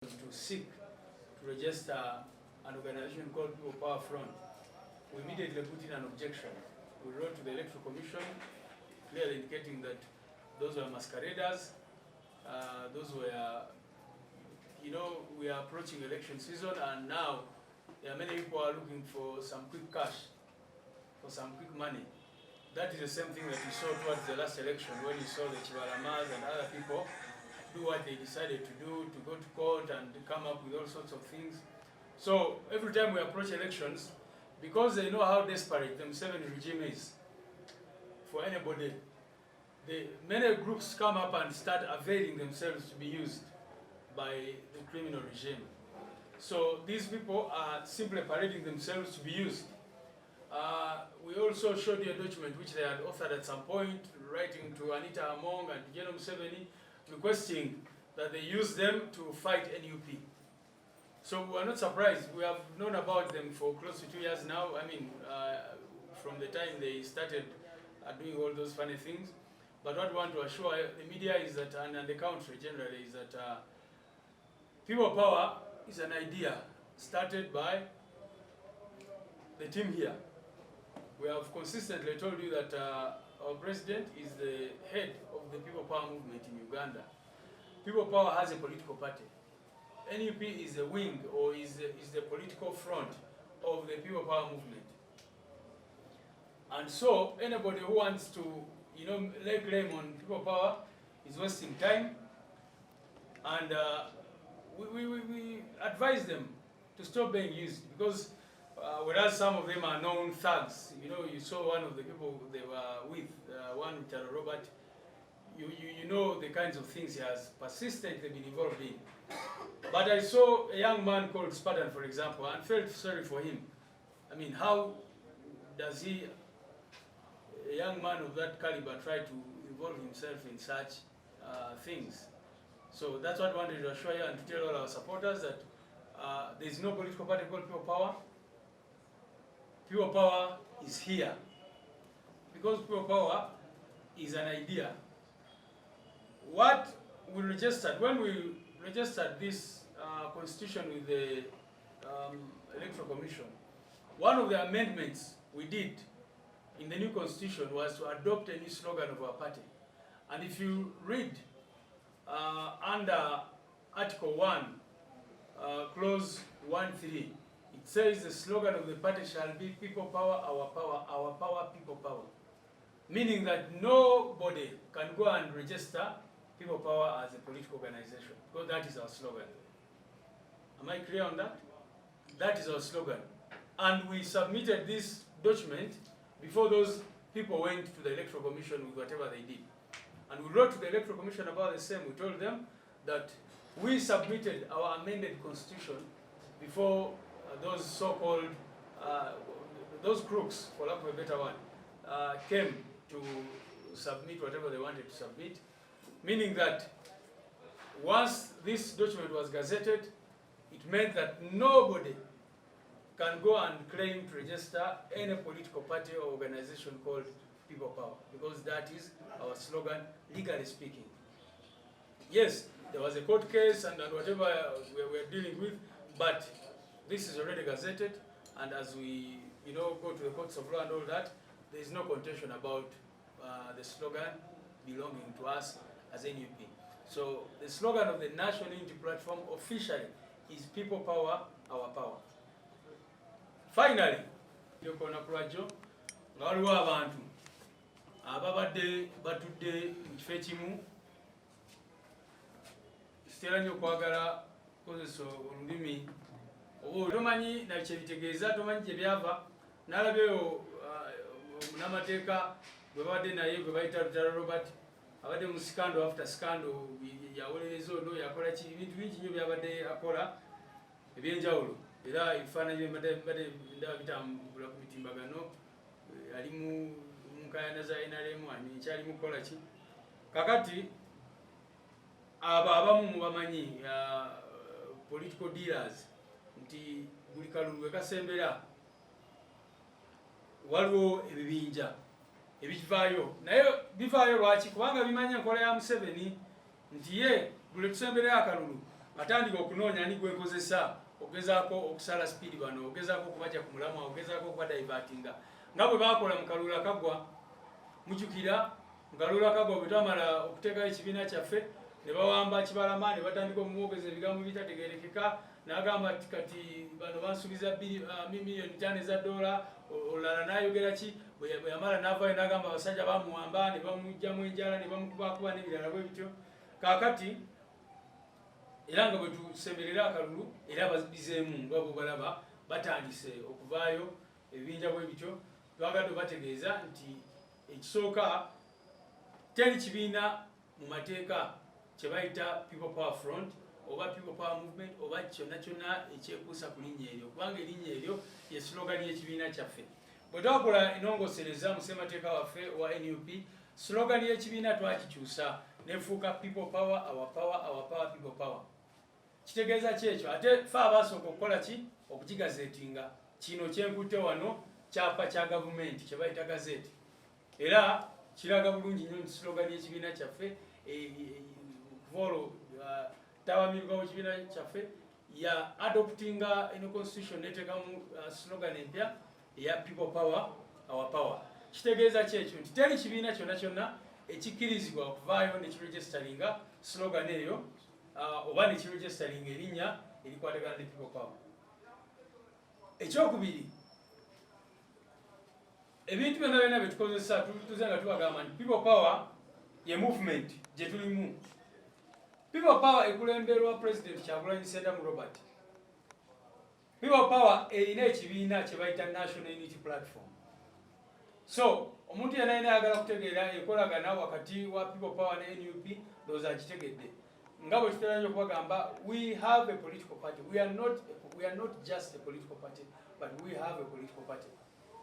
to seek to register an organization called People Power Front, we immediately put in an objection. We wrote to the Electoral Commission, clearly indicating that those were masqueraders, those were, we are approaching election season, and now there are many people who are looking for some quick cash, for some quick money. That is the same thing that we saw towards the last election, when you saw the Chivalamas and other people do what they decided to do, to go to court and come up with all sorts of things. So every time we approach elections, because they know how desperate the Museveni regime is for anybody, many groups come up and start availing themselves to be used by the criminal regime. So these people are simply parading themselves to be used. We also showed you a document which they had authored at some point, writing to Anita Among and General Museveni, requesting that they use them to fight NUP. So we are not surprised. We have known about them for close to 2 years now. I mean, from the time they started doing all those funny things. But what we want to assure the media is that, and the country generally, is that People Power is an idea started by the team here. We have consistently told you that our president is the head of the People Power movement in Uganda. People Power has a political party. NUP is a wing, or is the political front of the People Power movement. And so anybody who wants to, lay claim on People Power is wasting time. And we advise them to stop being used, because whereas some of them are known thugs, you saw one of the people they were with, one with Robert, you know the kinds of things he has persistently been involved in. But I saw a young man called Spartan, for example, and felt sorry for him. I mean, how does a young man of that caliber try to involve himself in such things? So that's what I wanted to assure you and to tell all our supporters, that there is no political party called People Power. People Power is here because People Power is an idea. What we registered, when we registered this constitution with the Electoral Commission, one of the amendments we did in the new constitution was to adopt a new slogan of our party. And if you read under Article 1, Clause 1.3, it says the slogan of the party shall be People Power, our power, People Power. Meaning that nobody can go and register People Power as a political organization, because that is our slogan. Am I clear on that? That is our slogan. And we submitted this document before those people went to the Electoral Commission with whatever they did. And we wrote to the Electoral Commission about the same. We told them that we submitted our amended constitution before those so-called, those crooks, for lack of a better one, came to submit whatever they wanted to submit. Meaning that once this document was gazetted, it meant that nobody can go and claim to register any political party or organization called People Power, because that is our slogan, legally speaking. Yes, there was a court case and whatever we were dealing with, but this is already gazetted, and as we go to the courts of law and all that, there is no contention about the slogan belonging to us as NUP. So the slogan of the National Unity Platform officially is People Power, our power. Finally, yokona kulajo nga waliwo abantu ababadde batudde mu kifo ekimu, kitera nnyo okwagala kukozesa olulimi oba tomanyi nakye bitegeeza, tomanyi gye byava, n'alabyeyo n'amateeka gwe babadde naye gwe bayita Rutalo Robert, abadde mu scandal after scandal, yawolereza ono yakola ki, ebintu bingi nnyo byabadde akola ebyenjawulo, era ebifaananyi mbadde ndaba bitambula ku mitimbagano, ali mu nkayana za NRM, nkyali mu kukola ki. Kakati abo abamu mubamanyi political dealers, nti buli kalulu ekasembera waliwo ebibinja ebivaayo, naye bivaayo lwaki? Kubanga bimanya enkola ya Museveni, nti ye buli tusembera akalulu atandika okunoonya ani gwe nkozesa ogezaako okusala speed bano ogezaako okubaja ku mulamwa ogezaako okuba divertinga nga bwe bakola mu Kalula Kagwa. Mujjukira mu Kalula Kagwa bwe twamala okuteekayo ekibiina kyaffe ne bawamba Kibalama ne batandika omumwogeza ebigambo bitategeerekeka n'agamba kati bano bansuubiza miliyoni 5 eza dola olulala n'ayogera ki bwe yamala n'avaayo n'agamba abasajja bamuwamba ne bamugjamu enjala ne bamukubakuba n'ebirala bwe bityo. Kaakati era nga bwe tusemberera akalulu era babizeemu nga bwe balaba batandise okuvaayo ebibinja bwe bityo twagadde bategeeza nti ekisooka teri kibiina mu mateeka kye bayita People Power Front oba People Power Movement oba kyonna kyonna ekyekuusa ku linnya eryo kubanga erinnya eryo ye slogan y'ekibiina kyaffe. Bwe twakola enongosereza mu ssemateeka waffe wa NUP slogan y'ekibiina twakikyusa nefuuka People Power, Our Power, Our Power, People Power. Kitegeeza kyekyo ate ffe abasooka okukola ki okukigazetinga kino kyenkutte wano kyapa kya gavumenti kye bayita Gazetted era kiraga bulungi nnyo nti slogan y'ekibiina kyaffe volo tawamirwa mu kibiina kyaffe ya adoptinga eno constitution neteekamu slogan empya eya People Power, Our Power. Kitegeeza kyekyo nti teri kibiina kyonna kyonna ekikkirizibwa okuvaayo ne kiregisteringa slogan eyo oba ne kiregisteringa erinnya erikwatagana ne People Power. Ekyokubiri, ebintu byonna byonna bye tukozesa tuze nga tubagamba nti People Power ye movement gye tulimu. People Power ekulemberwa President Kyagulanyi Ssentamu Robert. People Power erina ekibiina kye bayita National Unity Platform. So omuntu yenna ayagala kutegeera enkolagana wakati wa People Power ne NUP ndowooza akitegedde. Nga bwe tutera nnyo okubagamba, we have a political party. We are not just a political party, but we have a political party.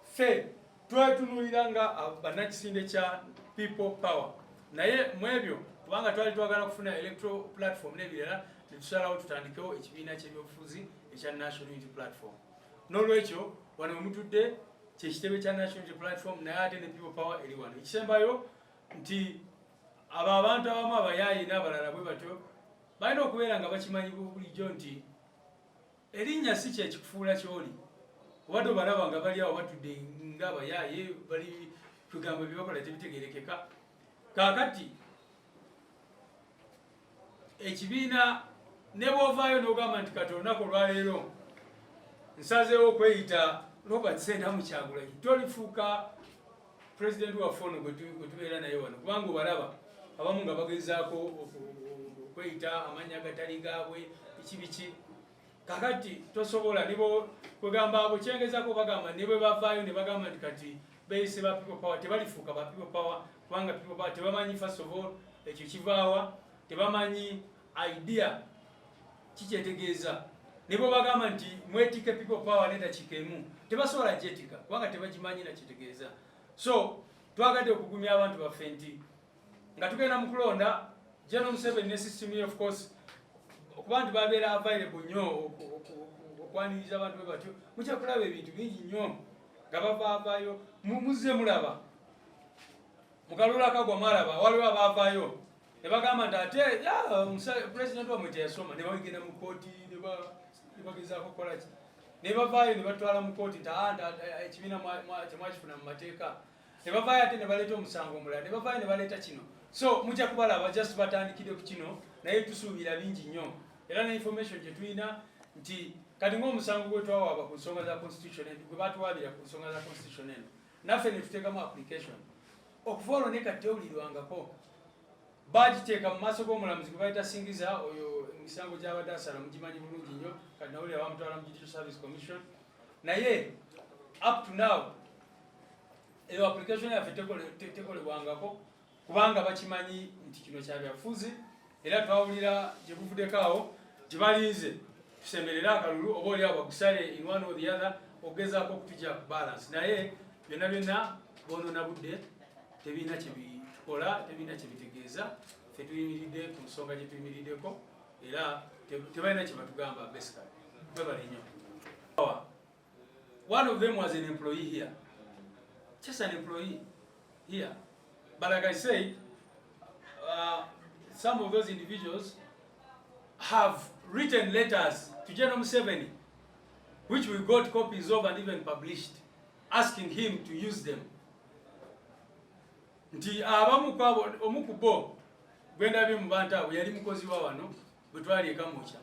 Ffe twetunuulira nga bannakisinde kya People Power. Naye mu ebyo kubanga twali twagala kufuna electoral platform n'ebirala ne tusalawo tutandikewo ekibiina ky'ebyobufuzi ekya National Unity Platform. N'olwekyo wano mutudde kyekitebe kya National Unity Platform naye ate ne People Power eri wano. Ekisembayo nti abo abantu abamu abayaayi n'abalala bwe batyo balina okubeera nga bakimanyi bulijjo nti erinnya si kyekikufuula ky'oli obadde obalaba nga bali awo batudde ng'abayaaye bali kugamba bye bakola tebitegeerekeka. Kaakati ekibiina ne bw'ovaayo n'ogamba nti kati olunaku olwaleero nsazeewo okweyita Robert Ssentamu Kyagulanyi tolifuuka pulezidenti waffe ono gwe tubeera naye wano kubanga obalaba abamu nga bagezaako okweyita amannya agatali gaabwe biki. Kakati tosobola nibo kwegamba abo kyengezaako bagamba ne bwe bavaayo ne bagamba nti kati beeyise ba People Power tebalifuuka ba People Power kubanga People Power tebamanyi first of all ekyo kivaawa, tebamanyi idea kikyetegeeza. Ne bwe bagamba nti mwetike People Power netakikemu tebasobola gyetika kubanga tebakimanyi nakitegeeza. So twagadde okugumya abantu baffe nti nga tugenda mu kulonda General Museveni ne system ye of course okuba nti babeera available nnyo okwaniriza abantu bwe batyo mukya kulaba ebintu bingi nnyo nga bavaavaayo muzze mulaba mu Kalula Kagwa mwalaba waliwo abaavaayo ne bagamba nti ate president wamwe teyasoma ne bagenda mu kooti ne bagezaako okukola ki ne bavaayo ne batwala mu kooti nti ekibiina temwakifuna mu mateeka ne bavaayo ate ne baleeta omusango omulala ne bavaayo ne baleeta kino. So mujja kubalaba just batandikire ku kino naye tusuubira bingi nnyo era ne information gye tulina nti kati ng'omusango gwe twawaaba ku nsonga za constitution eno gwe batuwaabira ku nsonga za constitution eno naffe ne tuteekamu application okuva olwo ne kati tewulirwangako bagiteeka mu maaso g'omulamuzi gwe bayita singiza oyo emisango gy'abadde asala mugimanyi bulungi nnyo kati nawulira bamutwala mu Judicial Service Commission naye up to now eyo application yaffe tekolebwangako kubanga bakimanyi nti kino kya byabufuzi era twawulira gye buvuddeko awo gibalinze tusemberere akalulu oba oli awo bagusale in one or the other okugezaako okutujja ku balance naye byonna byonna bonoona budde tebiina kyebitukola tebiina kyebitegeeza ffe tuyimiridde ku nsonga gye tuyimiriddeko era tebalina kye batugamba basically twebale nnyo. One of them was an employee here, just an employee here. But like I said, some of those individuals have written letters to General Museveni, which we got copies of and even published, asking him to use them. Nti abamu kwabo omukubo gwenda bimubanta yali mukozi wa wano bwetwali ekamucha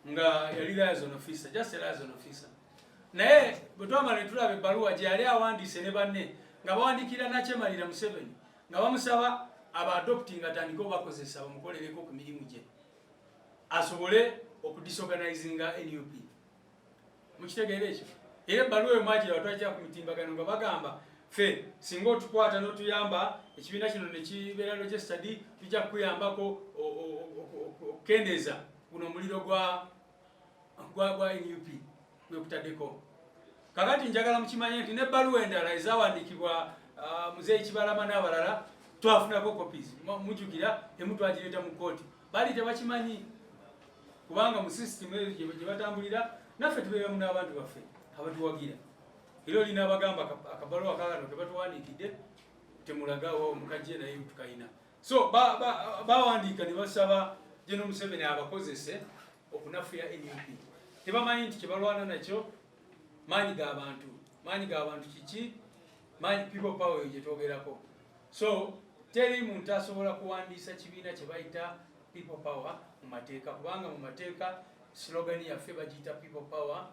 nga yali liaison officer, just a liaison officer. Naye bwetwamala tulabe baluwa gye yali awandiise ne banne nga bawandikira Nakyemalira Museveni nga bamusaba aba-adopting atandika obakozesa bamukolereko ku mirimu gye asobole okudisorganizinga NUP. Mukitegeera ekyo? Era ebbaluwa eyo mwagira batwajja ku mitimbagano nga bagamba fe singa otukwata n'otuyamba ekibiina kino ne kibeera registered tujja kukuyambako okukendeeza guno omuliro gwa NUP gwekutaddeko. Kakati njagala mukimanye nti n'ebbaluwa endala ezawandiikibwa Muzeeyi Kibalama n'abalala twafunako copies. Mujjukira temutwagireeta mu kkooti. Bali tebakimanyi kubanga mu system eyo gye batambulira naffe tubeera mu n'abantu baffe abatuwagira. Era olina abagamba akabaluwa kakano kebatuwandiikidde temulagawo mukajje naye tukayina. So bawandiika ne basaba General Museveni abakozese okunafuya NUP. Tebamanyi nti kyebalwana nakyo maanyi g'abantu. Maanyi g'abantu kiki? Maanyi people power gye twogerako. So teri muntu asobola kuwandiisa kibiina kye bayita people power mu mateeka kubanga mu mateeka slogan yaffe bagiyita people power.